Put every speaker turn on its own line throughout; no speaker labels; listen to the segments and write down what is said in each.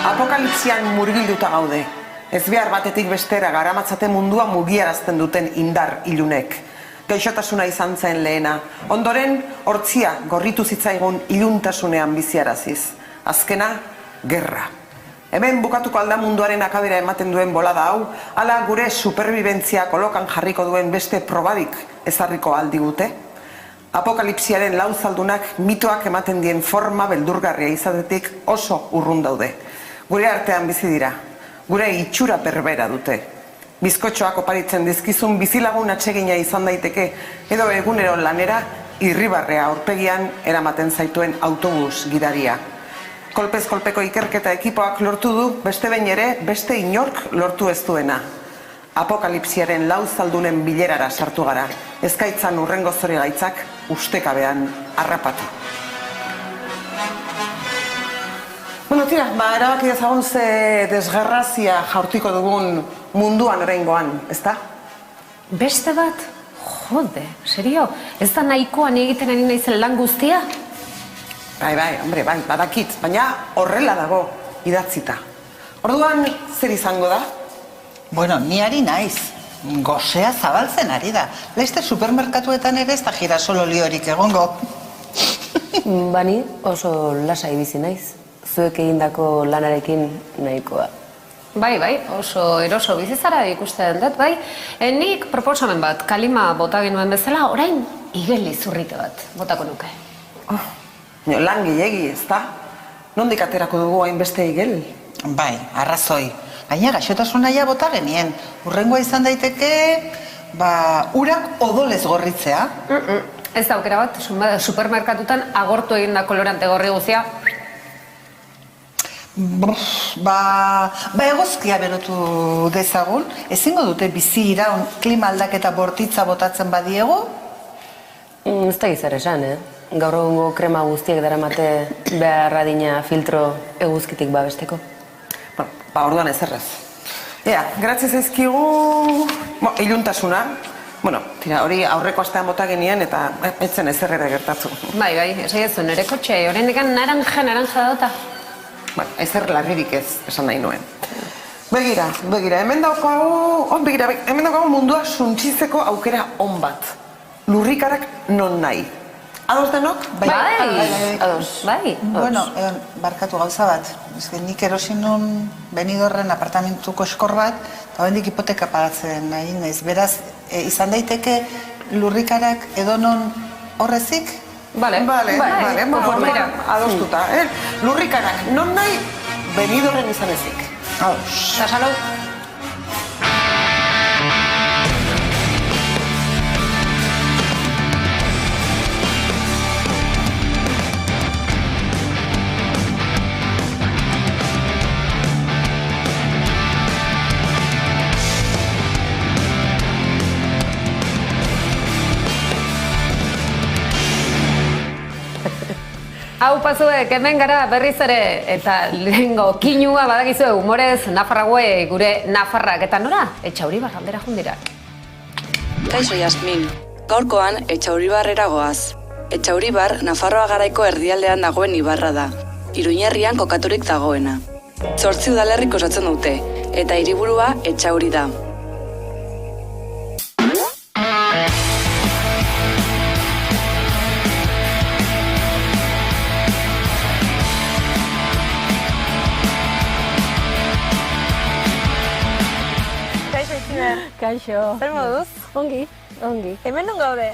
Apokalipsian murgilduta gaude. Ez behar batetik bestera garamatzate mundua mugiarazten duten indar ilunek. Gaixotasuna izan zen lehena. Ondoren, hortzia gorritu zitzaigun iluntasunean biziaraziz. Azkena, gerra. Hemen bukatuko alda munduaren akabera ematen duen bolada hau, ala gure superbibentzia kolokan jarriko duen beste probarik ezarriko aldigute. Apokalipsiaren lauzaldunak mitoak ematen dien forma beldurgarria izatetik oso urrun daude. Gure artean bizi dira, gure itxura berbera dute. Bizkotxoak oparitzen dizkizun bizilagun atsegina izan daiteke, edo egunero lanera irribarrea aurpegian eramaten zaituen autobus gidaria. Kolpez kolpeko ikerketa ekipoak lortu du, beste behin ere, beste inork lortu ez duena. Apokalipsiaren lauzaldunen bilerara sartu gara, ezkaitzan urrengo zorigaitzak ustekabean harrapatu. Bueno, tira, erabaki dezagun ze desgarrazia jaurtiko dugun munduan oraingoan, ezta?
Beste bat? Jode, serio? Ez da nahikoan egiten ari naizen lan guztia?
Bai, hombre, badakit, baina horrela dago idatzita. Orduan, zer izango da?
Bueno, ni ari naiz. Gosea zabaltzen ari da. Laizte supermerkatuetan ere ez da girasol oliorik egongo.
Bani oso lasai bizi naiz. Zuek egindako lanarekin nahikoa. Bai, oso eroso bizizara ikusten dut, bai. Nik proposamen bat, kalima bota genuen bezala, orain igel izurrite bat botako nuke.
Lan gehiegi, ez da? Nondik aterako dugu hainbeste igel?
Bai, arrazoi. Gaina gaixotasuna ja bota genien. Urrengoa izan daiteke, urak odolez gorritzea.
Ez da aukera bat, supermerkatutan agortu egin da kolorante gorri guzia.
Eguzkia berotu dezagun. Ezingo dute bizi iraun klima aldaketa bortitza botatzen badiegu?
Ez da gizar esan, Gaur egungo krema guztiek daramate behar adina filtro eguzkitik babesteko.
Orduan ez erraz. Gratzia zaizkigu iluntasuna. Tira, hori aurreko astean bota genien eta etzen ez errere gertatu.
Bai, esaiezu, nire kotxe, horrein dikan naranja dauta.
Ezer larririk ez, esan nahi nuen. Begira, hemen daukagu mundua suntsizeko aukera on bat. Lurrikarak non nahi. Ados denok?
Bai.
Bueno, barkatu gauza bat. Nik erosin nun Benidorren apartamentuko eskor bat, eta bendik hipoteka pagatzen nahi naiz. Beraz, izan daiteke lurrikarak edonon horrezik?
Bale, adostuta. Lurrikarak non nahi Benidorren izan ezik.
Ados.
Eta salud. Hau pasuek, hemen gara berriz ere, eta lehengo kinua badakizue humorez Nafarraue gure Nafarrak eta nora? Etxauribar aldera jundira.
Kaixo Jasmin, gaurkoan Etxauribarrera goaz. Etxauribar Nafarroa garaiko erdialdean dagoen ibarra da, Iruñerrian kokaturik dagoena. 8 udalerrik osatzen dute, eta hiriburua Etxauri da.
Kaixo.
Zer moduz?
Ongi.
Hemen non gaude?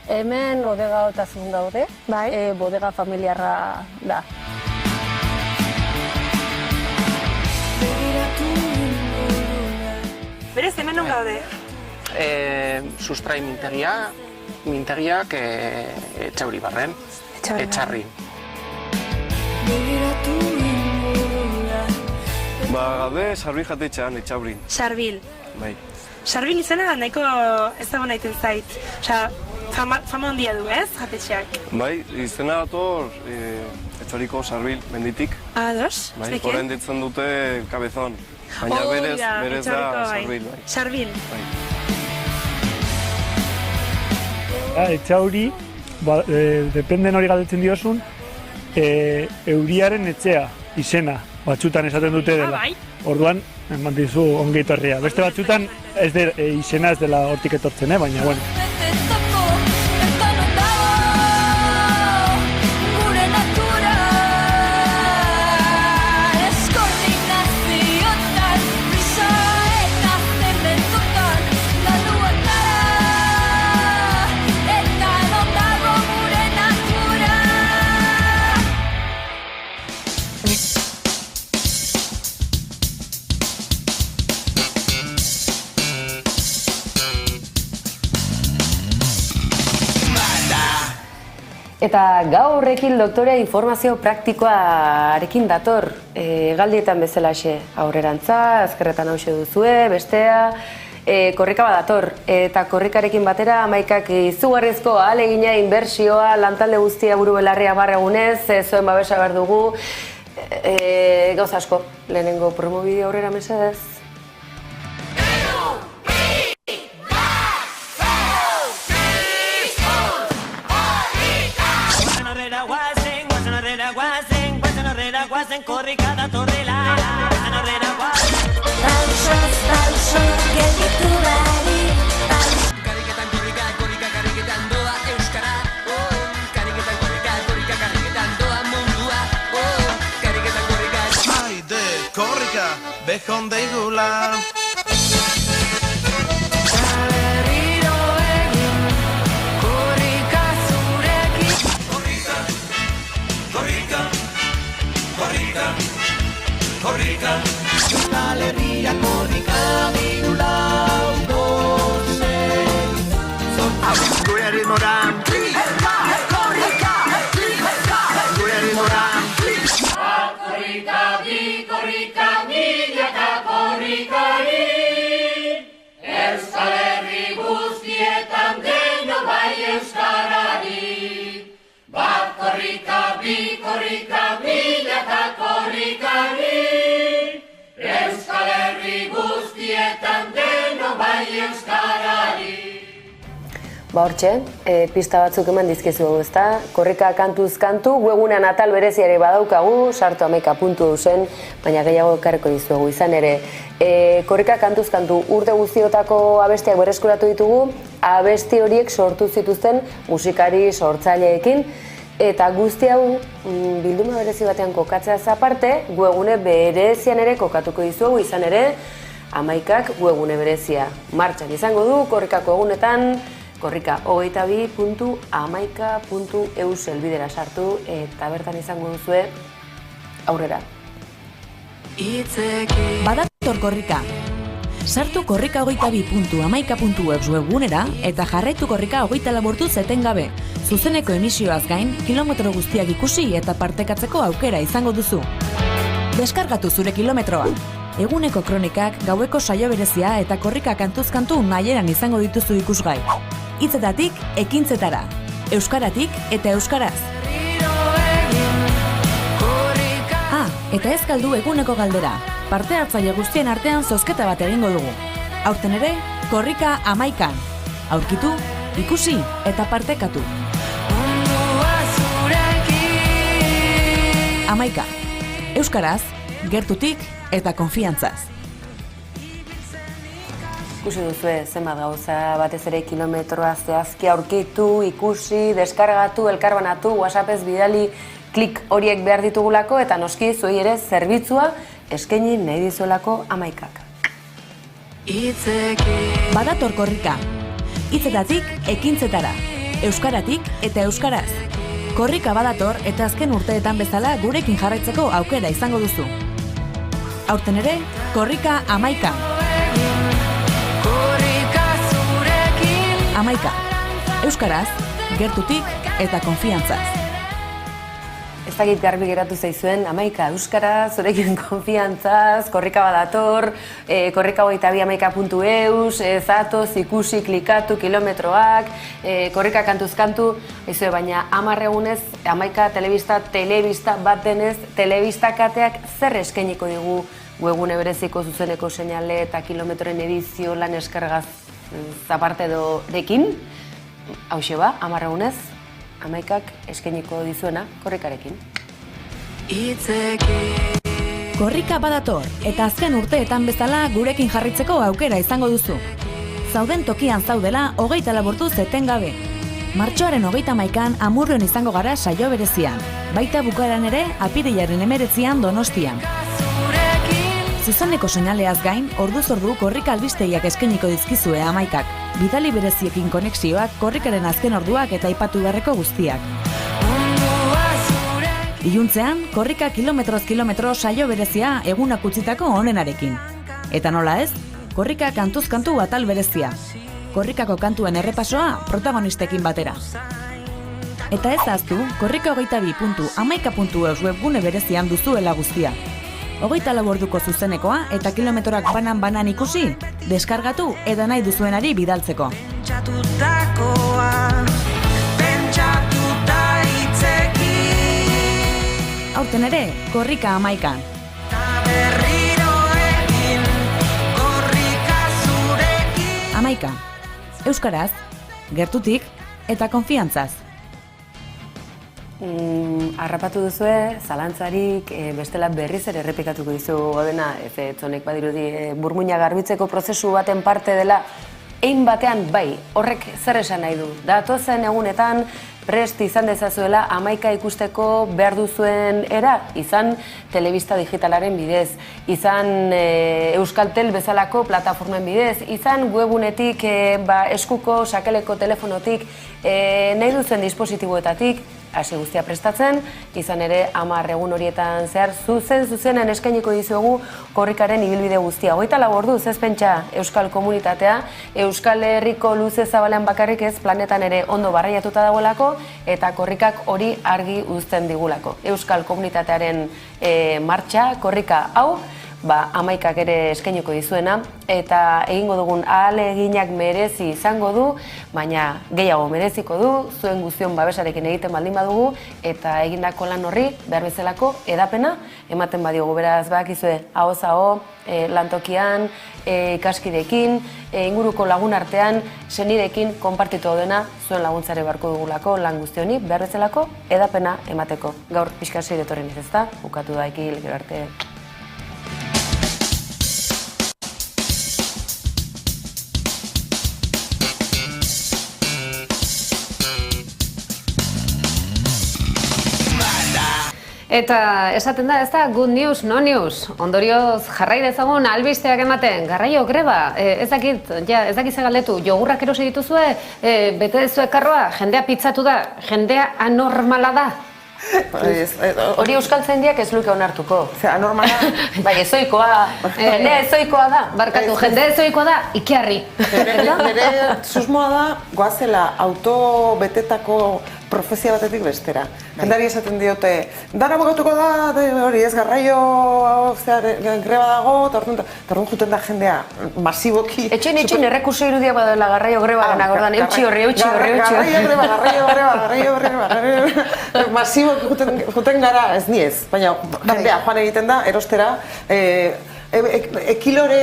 Hemen bodega otasun gaude.
Bai.
Bodega familiarra da.
Berez, hemen non gaude?
Sustrai mintegiak Etxauribarren, Etxarri.
Gaude Sarbil jatetxean, Etxaurin.
Sarbil.
Bai.
Sarbil izena nahiko ezagun naiten zait. Osea, fama handia du, ez, jatetxeak?
Bai, izena dator Etxoriko Sarbil menditik.
Ados?
Bai, horren ditzen dute Kabezon. Baina berez da Sarbil.
Sarbil.
Etxauri, dependen hori galdetzen diozun, euriaren etxea, izena. batzutan esaten dute dela. Orduan, eman dizu ongi etorria. Beste batzutan izena ez dela hortik etortzen, baina, bueno.
Eta gaurrekin doktorea informazio praktikoarekin dator, galdietan bezalaxe aurrerantza, azkerretan hause duzue, bestea, korrika badator. Eta korrikarekin batera amaikak izugarrizko ahalegina, inbertsioa, lantalde guztia buru belarria barregunez, zuen babesa behar dugu, gauza asko, lehenengo promobideo aurrera mesedez.
Korrika datorrela, anorrera Talso, gelditu bari Kariketan korrika, kariketan doa euskara Kariketan korrika, kariketan doa mundua Kariketan korrika
Haide, korrika, behon deigula
Berriro egin, korrika zurekin
Korrika Euskal Herria korrika birulau gozen Gure ritmoran Korrika Gure ritmoran
Korrika, bi korrika, milaka korrikari Euskal Herri guztietan deno bai euskarari Bat korrika, bi korrika, milaka korrikari Euskal Herri guztietan deno bai euskarari
Hortxe, pista batzuk eman dizkizugu, ezta? Korrika kantuz kantu, webgunean atal bereziare badaukagu, sartu amaika.eu zen, baina gehiago ekarriko dizuegu izan ere. Korrika kantuz kantu urte guztiotako abestiak berreskuratu ditugu, abesti horiek sortu zituzten musikari sortzaileekin, eta guzti hau bilduma berezi batean kokatzeaz aparte, webgune berezian ere kokatuko dizuegu izan ere, amaikak webgune berezia martxan izango du, korrikako egunetan, korrika 22.amaika.eu helbidera sartu eta bertan izango duzue aurrera.
Badator korrika. Sartu korrika 22.amaika.eu webgunera eta jarraitu korrika 24 etengabe. Zuzeneko emisioaz gain, kilometro guztiak ikusi eta partekatzeko aukera izango duzu. Deskargatu zure kilometroa. Eguneko kronikak, gaueko saio berezia eta korrika kantuz kantu nahieran izango dituzu ikusgai. Hitzetatik ekintzetara, euskaratik eta euskaraz. Eta ez galdu eguneko galdera. Parte hartzaile guztien artean zozketa bat egingo dugu. Aurten ere, korrika 11. Aurkitu, ikusi eta partekatu. 11. Euskaraz, gertutik eta konfiantzaz.
Ikusi duzue zenbat gauza, batez ere kilometroa zehazki aurkitu, ikusi, deskargatu, elkarbanatu, WhatsAppez bidali, klik horiek behar ditugulako eta noski zuei ere zerbitzua eskaini nahi dizuelako amaikak.
Badator korrika. Hitzetatik ekintzetara, euskaratik eta euskaraz. Korrika badator eta azken urteetan bezala gurekin jarraitzeko aukera izango duzu. Aurten ere, korrika 11. 11. Euskaraz, gertutik eta konfiantzaz.
Ez dakit garbi geratu zaizuen, amaika euskara, zurekin konfiantzaz, korrika badator, korrika 22.amaika.eu, zatoz, ikusi, klikatu, kilometroak, korrika kantuz kantu, baina 10 egunez, amaika telebista bat denez, telebista kateak zer eskainiko digu webgune bereziko zuzeneko seinale eta kilometroen edizio lan eskargaz zaparte dekin, hauxe ba, 10 egunez, amaikak eskainiko dizuena korrikarekin.
Korrika badator, eta azken urteetan bezala gurekin jarritzeko aukera izango duzu. Zauden tokian zaudela 24 orduz etengabe. Martxoaren 31an Amurrion izango gara saio berezian. Baita bukaeran ere apirilaren 19an Donostian. Zuzeneko seinaleaz gain, orduz ordu korrika albistegiak eskainiko dizkizue Amaikak. Bidali bereziekin konexioak, korrikaren azken orduak eta aipatu beharreko guztiak. Iluntzean, korrika kilometroz kilometro saio berezia egunak utzitako onenarekin. Eta nola ez, korrika kantuz kantu atal berezia. Korrikako kantuen errepasoa protagonistekin batera. Eta ez ahaztu, korrika22.amaika.eus webgune berezian duzuela guztia. 24 orduko zuzenekoa eta kilometroak banan ikusi, deskargatu eta nahi duzuenari bidaltzeko. Aurten ere, korrika Amaikan. Amaika, euskaraz, gertutik eta konfiantzaz.
Harrapatu duzue, zalantzarik, bestela berriz ere errepikatuko dizugu dena, zonek badirudi burmuina garbitzeko prozesu baten parte dela, ein batean bai, horrek zer esan nahi du. Datozen egunetan prest izan dezazuela Amaika ikusteko behar duzuen era, izan telebista digitalaren bidez, izan Euskaltel bezalako plataformen bidez, izan webunetik, eskuko, sakeleko telefonotik, nahi duzuen dispositiboetatik, hasi guztia prestatzen, izan ere 10 egun horietan zehar zuzenen eskainiko dizuegu korrikaren ibilbide guztia. 24 orduz ez pentsa Euskal komunitatea, Euskal Herriko luze zabalean bakarrik ez planetan ere ondo barraiatuta dagoelako eta korrikak hori argi uzten digulako. Euskal komunitatearen martxa, korrika hau, Amaikak ere eskainiko dizuena eta egingo dugun ahaleginak merezi izango du, baina gehiago mereziko du, zuen guztion babesarekin egiten baldin badugu eta egindako lan horri behar bezalako edapena ematen badiogu. Beraz, badakizue, ahoz aho, lantokian, ikaskideekin, inguruko lagun artean, senideekin konpartitu dena zuen laguntzare beharko dugulako lan guztioni behar bezalako edapena emateko. Gaur pixka sei detorren ez ezta, bukatu da ekil, gero arte. Eta esaten da, ez da, good news, no news. Ondorioz jarrai dezagun albisteak ematen, garraio greba, ez dakit ze galdetu, jogurrak erosi dituzue, bete dezue karroa, jendea pitzatu da, jendea anormala da. Hori euskaltzaindiak ez luke onartuko.
Anormala?
Bai, ezoikoa, jendea ezoikoa da, barkatu, jendea ezoikoa da, ikiarri.
Nire susmoa da, goazela auto betetako profesia batetik bestera. Jendari esaten diote, dara bukatuko da, hori ez garraio greba dago, eta orduan juten da jendea masiboki...
Etxein errekurso irudiak badela garraio greba gana, gordan, eutxi horri.
Garraio greba, masiboki juten gara, ez ni ez, baina jendea joan egiten da, erostera, ekilore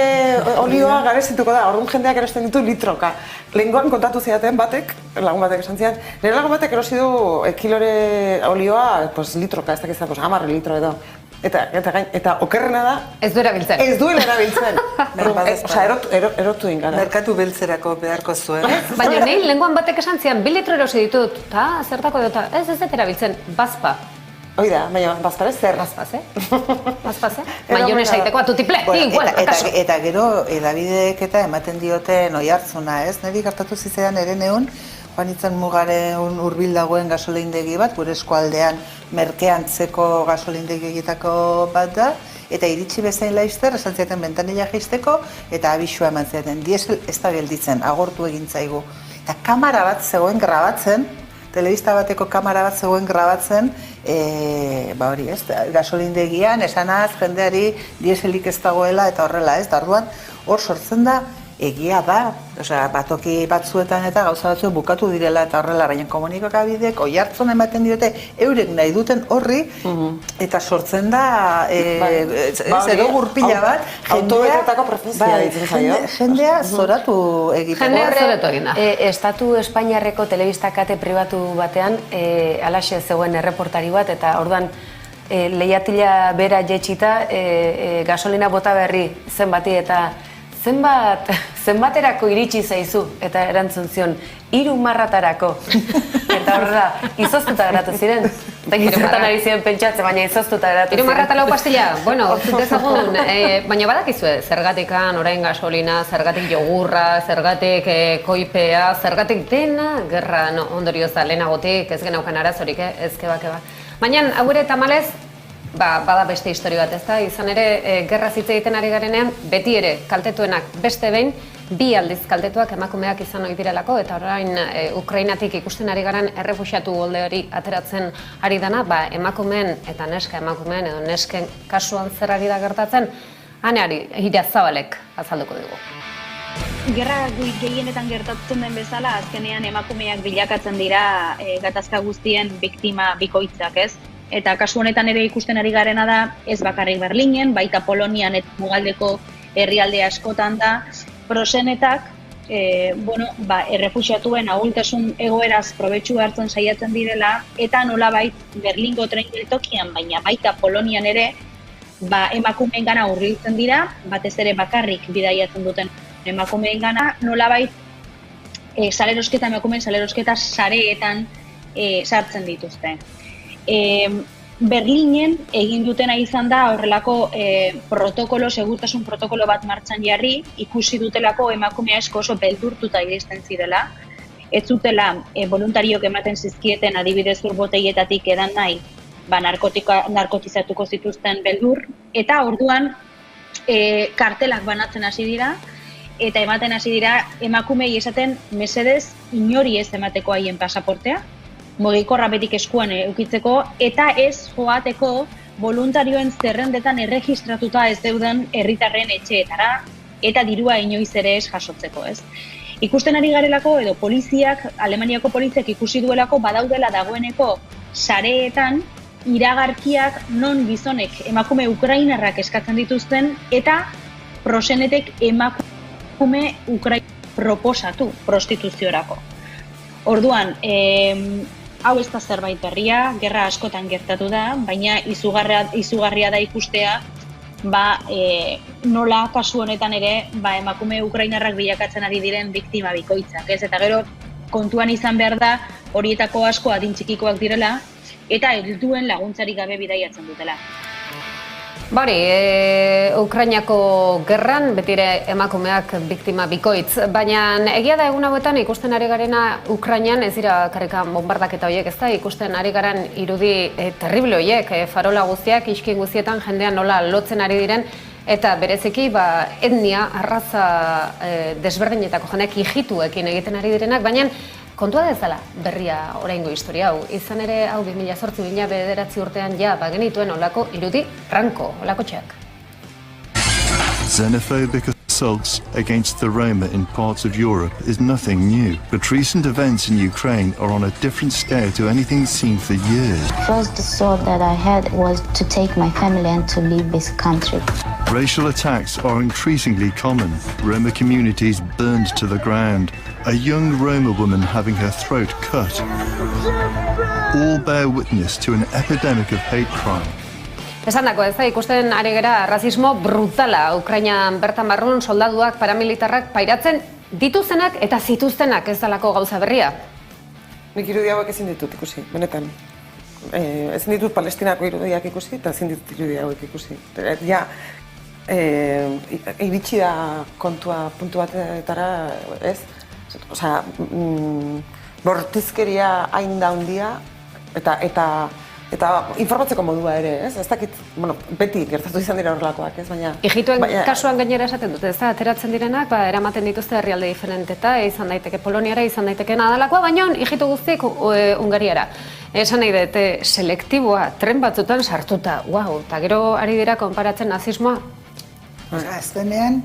olioa garezituko da, orduan jendeak erosten ditu litroka. Lehengoan kontatu zidaten batek, lagun batek esan zidan, nire lagun batek erosi du ekilore olioa litroka, ez dakizan, 10 litro edo. Eta okerrena da...
Ez du erabiltzen.
Ez duela erabiltzen. Osa, erotu ingana.
Merkatu beltzerako beharko zuen.
Baina nahi, lehengoan batek esan zidan, 2 litro erosi ditut, eta zertako dut, ez erabiltzen, bazpa.
Oida, baina bazpare zer?
Bazpaz, Maionesa egiteko atutiple, igual, akaso.
Eta gero, edabideek eta ematen dioten oihartzuna, ez? Neri gertatu zizean ere neun, joan itzen mugaren hurbil dagoen gasoleindegi bat, gure eskualdean merkeantzeko gasoleindegitako bat da, eta iritsi bezain laizter, esan zieten bentanilla jaisteko, eta abisua eman zieten, diesel ez da gelditzen, agortu egin zaigu. Eta kamara bat zegoen grabatzen, telebista bateko kamara bat zegoen grabatzen, hori ez, gasolindegian, esanaz, jendeari dieselik ez dagoela eta horrela ez, orduan hor sortzen da, egia da, batoki batzuetan eta gauza batzuek bukatu direla eta horrela, baina komunikabidek oihartzun ematen diote eurek nahi duten horri, eta sortzen da zero gurpila bat,
autobetetako profesia ditzen zaio.
Jendea zoratu egiteko.
Jendea zoratu egin da. Estatu Espainiarreko telebista kate pribatu batean alaxe zegoen erreportari bat, eta orduan lehiatila bera jetxita gasolina bota berri zenbati eta zenbaterako iritsi zaizu eta erantzun zion 3 marratarako. Eta hor da, izoztuta geratu ziren. Eta gizertan ari ziren pentsatzen, baina izoztuta geratu ziren.
3 marrata 4 pastilla? Bueno, dezagun, baina badakizue, zergatikan orain gasolina, zergatik jogurra, zergatik koipea, zergatik dena, gerra ondorioz da lehenagotik, ez genaukan arazorik, ez keba. Baina, hau ere tamalez, bada beste historio bat, ezta? Izan ere, gerra hitz egiten ari garenean, beti ere kaltetuenak beste behin, 2 aldiz kaltetuak emakumeak izan ohi direlako, eta orain Ukrainatik ikusten ari garen errefuxiatu golde hori ateratzen ari dana, emakumeen eta neska emakumeen edo nesken kasuan zer ari da gertatzen, Aneari Irazabalek azalduko dugu.
Gerra gehienetan gertatzen den bezala, azkenean emakumeak bilakatzen dira gatazka guztien biktima bikoitzak, ez? Eta kasu honetan ere ikusten ari garena da, ez bakarrik Berlinen, baita Polonian eta mugaldeko herrialde askotan da, prosenetak, errefuxiatuen ahultasun egoeraz probetxu hartzen saiatzen direla, eta nolabait Berlingo tren geltokian, baina baita Polonian ere, emakumeengana hurbiltzen dira, batez ere bakarrik bidaiatzen duten emakumeengana, nolabait emakumeen salerosketa sareetan sartzen dituzte. Berlinen egin dutena izan da horrelako segurtasun protokolo bat martxan jarri, ikusi dutelako emakume asko oso beldurtuta iristen zirela. Ez zutela voluntariok ematen zizkieten adibidez urbotegietatik edan nahi, narkotizatuko zituzten beldur, eta orduan kartelak banatzen hasi dira, eta ematen hasi dira emakumei esaten mesedez inori ez emateko haien pasaportea, mugikorra betik eskuan eukitzeko, eta ez joateko voluntarioen zerrendetan erregistratuta ez deuden herritarren etxeetara, eta dirua inoiz ere ez jasotzeko, ez? Ikusten ari garelako, edo Alemaniako poliziak ikusi duelako badaudela dagoeneko sareetan iragarkiak non gizonek emakume ukrainarrak eskatzen dituzten, eta prosenetek emakume ukrainarrak proposatu prostituziorako. Orduan, hau ez da zerbait berria, gerra askotan gertatu da, baina izugarria da ikustea nola kasu honetan ere emakume ukrainarrak bilakatzen ari diren biktima bikoitzak, ez? Eta gero kontuan izan behar da horietako asko adin txikikoak direla eta helduen laguntzarik gabe bidaiatzen dutela.
Ukrainako gerran betire emakumeak biktima bikoitz, baina egia da egun hauetan ikusten ari garena Ukrainan ez dira karrikan bombardaketa horiek, ez da ikusten ari garen irudi terrible horiek, farola guztiak, iskin guztietan jendean nola lotzen ari diren, eta bereziki etnia, arraza desberdinetako jenek ijituekin egiten ari direnak, baina kontua da ez dela berria oraingo historia hau. Izan ere hau 2008-2009 urtean genituen olako irudi ranko, olako txak.
Xenophobic assaults against the Roma in parts of Europe is nothing new, but recent events in Ukraine are on a different scale to anything seen for years.
First thought that I had was to take my family and to leave this country.
Racial attacks are increasingly common. Roma communities burned to the ground. A young Roma woman having her throat cut. All bear witness to an epidemic of hate crime.
Esan dako, ez da, ikusten ari gera rasismo brutala Ukrainan bertan barrun soldaduak, paramilitarrak pairatzen dituzenak eta zituztenak ez dalako gauza berria.
Nik irudi hauek ezin ditut ikusi, benetan. Ezin ditut Palestinako irudiak ikusi eta ezin ditut irudi hauek ikusi. Iritsi da kontua puntu batetara, ez? Osea, bortizkeria hain da handia eta informatzeko modua ere, ez? Ez dakit, beti gertatu izan dira horrelakoak, ez?
Ijituen kasuan gainera esaten dute, ez da, ateratzen direnak, eramaten dituzte herrialde diferenteta, izan daiteke Poloniara, izan daiteke nadalakoa, baina ijitu guztiek Hungariara. Esan nahi dute, selektiboa, tren batzutan sartuta, eta gero ari dira konparatzen nazismoa.
Azkenean,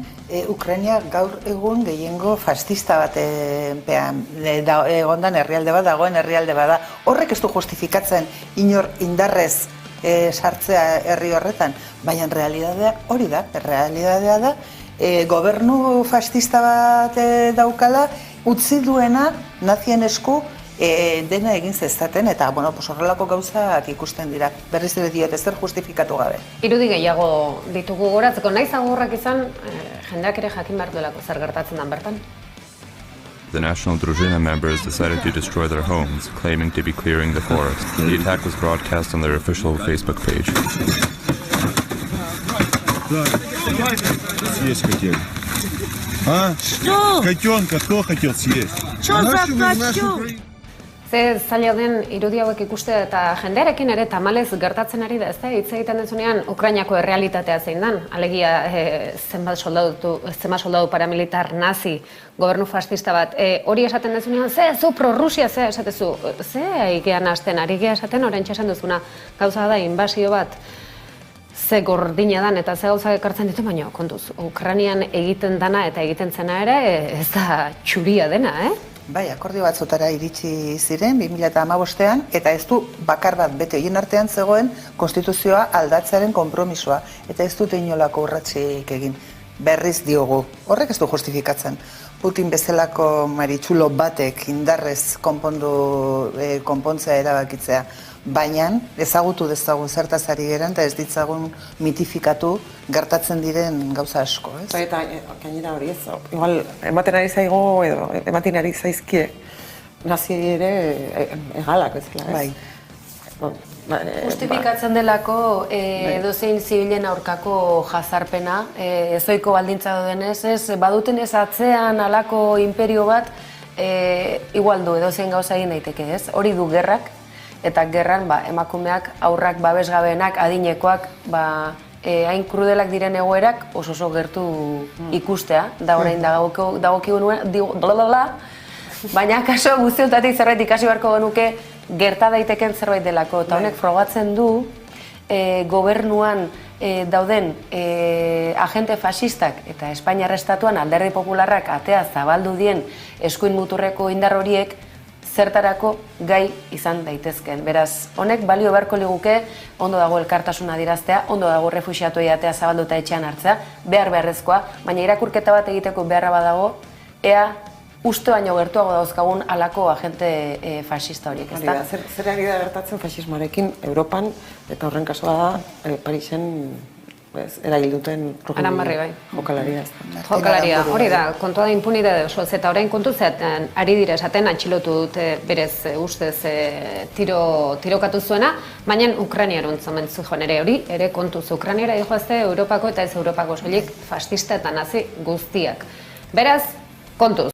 Ukraina gaur egun gehiengo fascista batean egondan herrialde bat, dagoen herrialde bat da. Horrek ez du justifikatzen inor indarrez sartzea herri horretan, baina realidadea hori da, realidadea da, gobernu fascista bat daukala, utzi duena nazien esku dena egin zezaten, eta horrelako gauzak ikusten dira. Berriz ere diot, ezer justifikatu gabe.
Irudi gehiago ditugu goratzeko, nahiz agurrak izan, jendeak ere jakin behar duelako zer gertatzen dan bertan.
The National Družina members decided to destroy their homes, claiming to be clearing the forest. The attack was broadcast on their official Facebook page.
Съесть хотели. А?
Что?
Котенка кто хотел съесть?
Что за котенок?
Ze zaila den irudi hauek ikustea eta jendearekin ere tamalez gertatzen ari da, ezta? Hitz egiten dezunean Ukrainako errealitatea zein dan. Alegia zenbat soldadu paramilitar nazi, gobernu fascista bat. Hori esaten dezunean, zu pro-Rusia, esatezu, egean hasten, ari gea esaten oraintxe esan duzuna. Gauza da, inbasio bat, ze gordina dan eta ze gauzak ekartzen ditu, baina kontuz, Ukrainian egiten dana eta egiten zena ere ez da txuria dena,
Bai, akordio batzutara iritsi ziren 2015ean, eta ez du bakar bat bete horien artean zegoen konstituzioa aldatzearen konpromisoa, eta ez dute inolako urratsik egin. Berriz diogu, horrek ez du justifikatzen. Putin bezalako maritxulo batek indarrez konpontzea erabakitzea, baina ezagutu dezagun zertaz ari geren, eta ez ditzagun mitifikatu gertatzen diren gauza asko, ez?
Eta gainera hori ez, igual ematen ari zaigo edo ematen ari zaizkie nazi ere egalak bezala, ez?
Bai. Justifikatzen delako edozein zibilen aurkako jazarpena, ezoiko baldintza dudenez, ez baduten ez atzean alako imperio bat, igual du edozein gauza egin daiteke, ez? Hori du gerrak, eta gerran emakumeak, aurrak, babesgabeenak, adinekoak, hain krudelak diren egoerak oso gertu ikustea, da orain dagokigunuen, baina kaso guztiotatik zerbait ikasi beharko genuke gerta daiteken zerbait delako, eta honek frogatzen du gobernuan dauden agente fascistak eta Espainiar Estatuan Alderdi Popularrak atea zabaldu dien eskuin muturreko indar horiek zertarako gai izan daitezken. Beraz, honek balio beharko liguke, ondo dago elkartasuna adieraztea, ondo dago refuxiatuei atea zabalduta etxean hartzea, beharrezkoa, baina irakurketa bat egiteko beharra badago, ea uste baino gertuago dauzkagun alako agente fascista horiek, ezta?
Zer ari da gertatzen fascismoarekin Europan, eta horren kasua da Parisen eragil duten jokalaria.
Jokalaria, hori da, kontua da impunidade osoz, eta orain kontu zeaten ari dire esaten atxilotu dute berez ustez tirokatu zuena, baina Ukrainiarun zomentzu joan ere hori, ere kontuz Ukrainiara dihoazte Europako eta ez Europako soilik fascista eta nazi guztiak. Beraz, kontuz.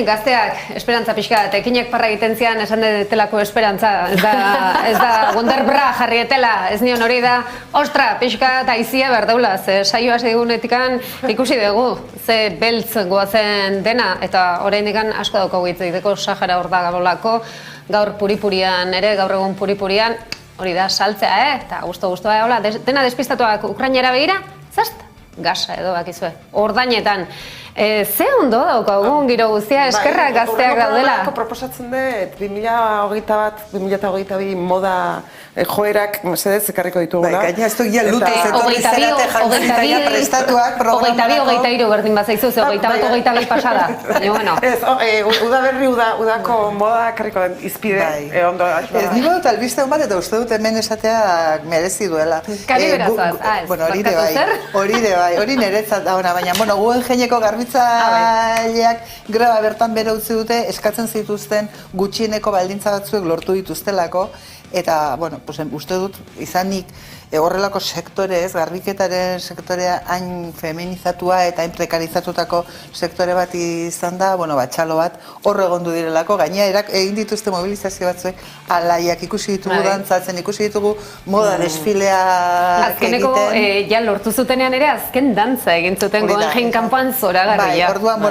Gazteak, esperantza pixka, ekinek parra egiten zian esan detelako esperantza, ez da Wonderbra jarrietela, ez nion hori da, ostra, pixka eta izia behar daula, ze saioa segurunetikan ikusi dugu, ze beltz goazen dena, eta oraindik asko daukagu hitz egiteko Sahara hor da gabolako, gaur puripurian ere, gaur egun puripurian, hori da saltzea, eta guztua, hola, dena despistatuak Ukrainara begira, zast, gasa edo bakizue, ordainetan. Ze ondo daukagun giro guztia, eskerrak gazteak daudela.
Proposatzen dut, 2021-2022 moda joerak, mesedez, ekarriko ditugula.
Gaina ez du gila lutez, etorri zerate jantzitaia prestatuak programarako.
23 berdin bazaizu, ze 21-22 pasada.
Udaberri, udako moda ekarriko den izpide, ondo.
Ez nigo dut albiste hon bat, eta uste dut hemen esatea merezi duela.
Kari berazaz,
hori niretzat da ona, baina, guen jeineko garbitza zerbitzaileak greba bertan bere utzi dute eskatzen zituzten gutxieneko baldintza batzuek lortu dituztelako, eta, bueno, uste dut izanik horrelako sektore ez, garbiketaren sektorea hain feminizatua eta hain prekarizatutako sektore bat izan da, bueno, txalo bat hor egondu direlako, gainera egin dituzte mobilizazio batzuek, alaiak ikusi ditugu dantzatzen, ikusi ditugu moda desfileak egiten.
Azkeneko, ja lortu zutenean ere, azken dantza egin zuten Guggenheim kanpoan zoragarria.
Orduan,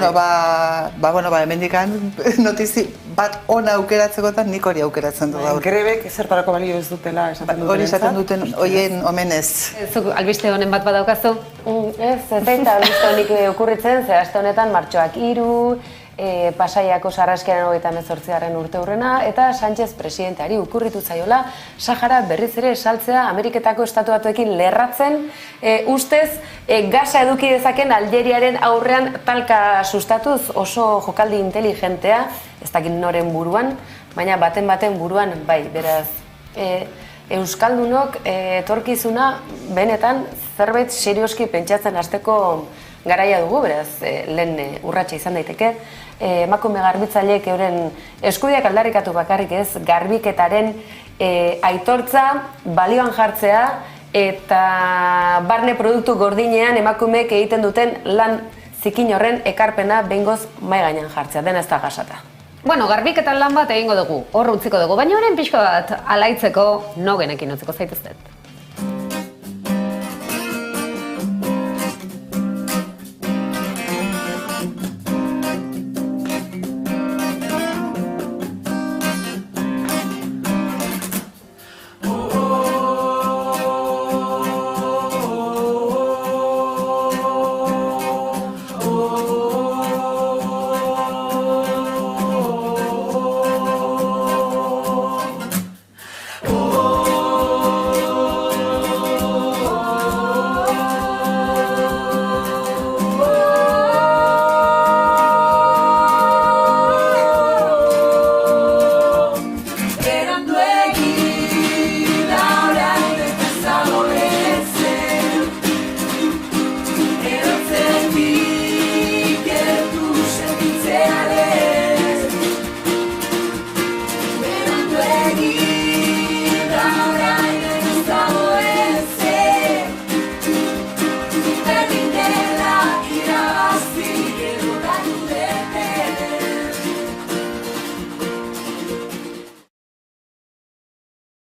hemendikan notizi bat ona aukeratzekotan nik hori aukeratzen du gaur.
Grebek zertarako balio ez dutela esaten duten.
Hori esaten duten hoien omenez.
Zuk albiste honen bat badaukazu?
Ez eta albiste honik okurritzen, ze aste honetan martxoak 3, Pasaiako Sarraskiaren 28. urte hurrena, eta Sánchez presidenteari ukurritu zaiola Sahara berriz ere saltzea Ameriketako Estatu Batuekin lerratzen, ustez gasa eduki dezaken Aljeriaren aurrean talka sustatuz, oso jokaldi inteligentea, ez dakit noren buruan, baina baten buruan bai, beraz Euskaldunok etorkizuna benetan zerbait serioski pentsatzen hasteko garaia dugu, beraz lehen urratsa izan daiteke. Emakume garbitzaileek euren eskubideak aldarrikatu bakarrik ez, garbiketaren aitortza, balioan jartzea eta barne produktu gordinean emakumeek egiten duten lan zikin horren ekarpena behingoz mahai gainean jartzea, dena ez da gasata.
Bueno, garbiketan lan bat egingo dugu, hor utziko dugu, baina orain pixko bat alaitzeko no genekin utziko zaituztet.